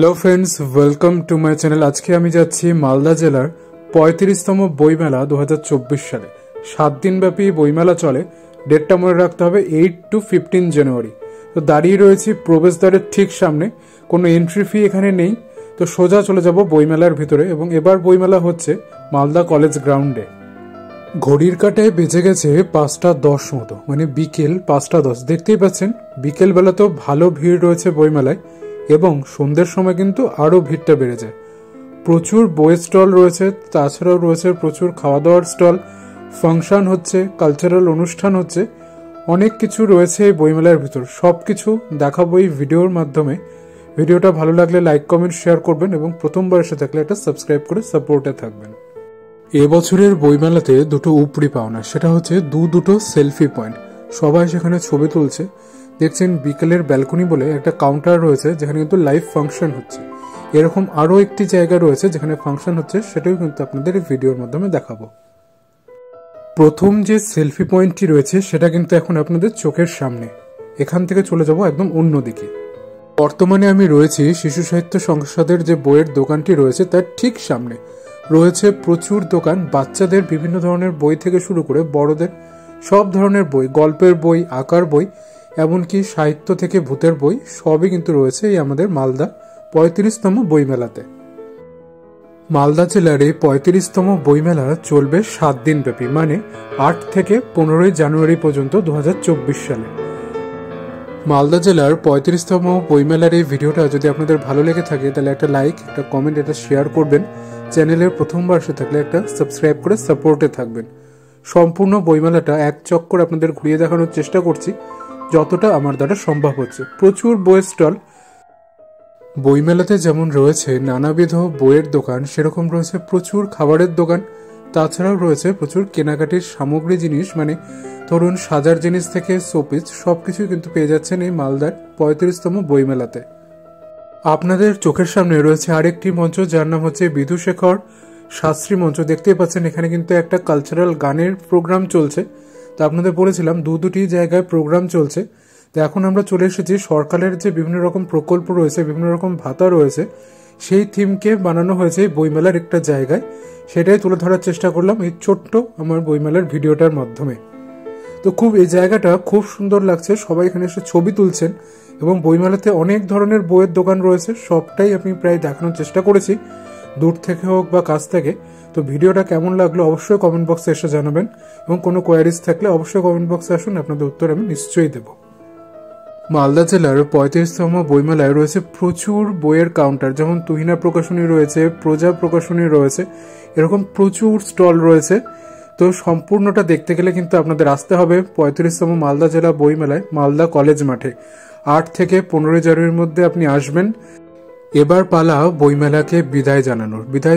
Hello friends, welcome to my channel. আজকে আমি যাচ্ছি মালদা জেলার 35তম বইমেলা 2024 সালে। 7 দিন ব্যাপী বইমেলা চলে। ডেটটা মনে রাখতে হবে 8 to 15 জানুয়ারি। তো দাঁড়িয়ে রয়েছি প্রবেশদ্বারের ঠিক সামনে, কোনো এন্ট্রি ফি এখানে নেই। তো সোজা চলে যাব বইমেলার ভিতরে এবং এবার বইমেলা হচ্ছে মালদা কলেজ গ্রাউন্ডে। ঘড়ির কাঁটায় বেজে গেছে 5:10 মতো, মানে বিকেল 5:10। দেখতেই পাচ্ছেন বিকেল বেলাতেও ভালো ভিড় রয়েছে বইমেলায় এবং সন্ধ্যের সময় কিন্তু আরও ভিড়টা বেড়ে যায়। প্রচুর বইয়ের স্টল রয়েছে, তাছাড়াও রয়েছে প্রচুর খাওয়া দাওয়ার স্টল, ফাংশন হচ্ছে, কালচারাল অনুষ্ঠান হচ্ছে, অনেক কিছু রয়েছে এই বইমেলার ভিতর। সব কিছু দেখাবো এই ভিডিওর মাধ্যমে। ভিডিওটা ভালো লাগলে লাইক কমেন্ট শেয়ার করবেন এবং প্রথমবার এসে থাকলে একটা সাবস্ক্রাইব করে সাপোর্টে থাকবেন। এবছরের বইমেলাতে দুটো উপরি পাওনা, সেটা হচ্ছে দুটো সেলফি পয়েন্ট। সবাই সেখানে ছবি তুলছে। দেখছেন বিকেলের ব্যালকনি বলে একটা কাউন্টার রয়েছে যেখানে কিন্তু লাইভ ফাংশন হচ্ছে। এরকম আরও একটি জায়গা রয়েছে যেখানে ফাংশন হচ্ছে, সেটাও কিন্তু আপনাদের এই ভিডিওর মাধ্যমে দেখাবো। প্রথম যে সেলফি পয়েন্টটি রয়েছে সেটা কিন্তু এখন আপনাদের চোখের সামনে। এখান থেকে চলে যাব একদম অন্যদিকে। বর্তমানে আমি রয়েছি শিশু সাহিত্য সংসদের যে বইয়ের দোকানটি রয়েছে তার ঠিক সামনে। রয়েছে প্রচুর দোকান, বাচ্চাদের বিভিন্ন ধরনের বই থেকে শুরু করে বড়দের সব ধরনের বই, গল্পের বই, আঁকার বই, এমনকি সাহিত্য থেকে ভূতের বই, সবই কিন্তু রয়েছে এই আমাদের মালদা 35তম বইমেলাতে। মালদা জেলার এই 35তম বইমেলা চলবে 7 দিন ব্যাপী, মানে 8 থেকে 15 জানুয়ারি পর্যন্ত 2024 সালে। মালদা জেলার 35তম বইমেলার এই ভিডিওটা যদি আপনাদের ভালো লেগে থাকে তাহলে একটা লাইক, একটা কমেন্ট, এটা শেয়ার করবেন। চ্যানেলের প্রথমবার এসে থাকলে একটা সাবস্ক্রাইব করে সাপোর্টে থাকবেন। সম্পূর্ণ বইমেলাটা এক চক্কর আপনাদের ঘুরিয়ে দেখানোর চেষ্টা করছি যতটা আমার দ্বারা সম্ভব হচ্ছে। প্রচুর বইয়ের স্টল। বইমেলাতে যেমন রয়েছে নানাবিধ বইয়ের দোকান, সেরকম রয়েছে প্রচুর খাবারের দোকান। তাছাড়াও রয়েছে প্রচুর কেনাকাটির সামগ্রী জিনিস, মানে ধরুন সাজার জিনিস থেকে শোপিস, সবকিছুই কিন্তু পেয়ে যাচ্ছেন এই মালদার 35তম বইমেলাতে। আপনাদের চোখের সামনে রয়েছে আরেকটি মঞ্চ যার নাম হচ্ছে বিধুশেখর শাস্ত্রী মঞ্চ। দেখতেই পাচ্ছেন এখানে কিন্তু একটা কালচারাল গানের প্রোগ্রাম চলছে। তো আপনাদের বলেছিলাম দুটি জায়গায় প্রোগ্রাম চলছে। তো এখন আমরা চলে এসেছি সরকারের যে বিভিন্ন রকম প্রকল্প রয়েছে, বিভিন্ন রকম ভাতা রয়েছে, সেই থিমকে বানানো হয়েছে বইমেলার একটা জায়গায়। সেটাই তুলে ধরার চেষ্টা করলাম এই ছোট্ট আমার বইমেলার ভিডিওটার মাধ্যমে। তো এই জায়গাটা খুব সুন্দর লাগছে। সবাই এখানে এসে ছবি তুলছেন এবং বইমেলাতে অনেক ধরনের বইয়ের দোকান রয়েছে। সবটাই আমি প্রায় দেখানোর চেষ্টা করেছি, দূর থেকে হোক বা কাছ থেকে। তো ভিডিওটা কেমন লাগলো অবশ্যই কমেন্ট বক্সে এসে জানাবেন এবং কোনো কোয়ারিজ থাকলে অবশ্যই কমেন্ট বক্সে আসুন, আপনাদের উত্তর আমি নিশ্চয়ই দেব। মালদা জেলার 35তম বইমেলায় রয়েছে প্রচুর বইয়ের কাউন্টার, যেমন তুহিনা প্রকাশনী রয়েছে, প্রজা প্রকাশনী রয়েছে, এরকম প্রচুর স্টল রয়েছে। তো সম্পূর্ণটা দেখতে গেলে কিন্তু আপনাদের আসতে হবে 35তম মালদা জেলা বইমেলায় মালদা কলেজ মাঠে। 8 থেকে 15 জানুয়ারির মধ্যে আপনি আসবেন। এবার পালা বইমেলাকে বিদায়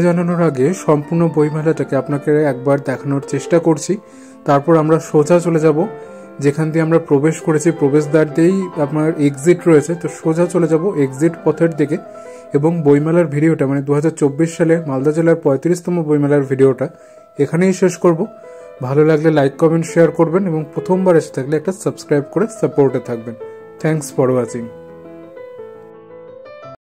জানানোর আগে সম্পূর্ণ বইমেলাটাকে আপনাকে একবার দেখানোর চেষ্টা করছি। তারপর আমরা সোজা চলে যাব যেখান দিয়ে আমরা প্রবেশ করেছি, প্রবেশদ্বার দিয়েই আপনার এক্সিট রয়েছে। তো সোজা চলে যাব এক্সিট পথের দিকে এবং বইমেলার ভিডিওটা, মানে 2024 সালে মালদা জেলার 35তম বইমেলার ভিডিওটা এখানেই শেষ করব। ভালো লাগলে লাইক কমেন্ট শেয়ার করবেন এবং প্রথমবার এসে থাকলে একটা সাবস্ক্রাইব করে সাপোর্টে থাকবেন। Thanks for watching.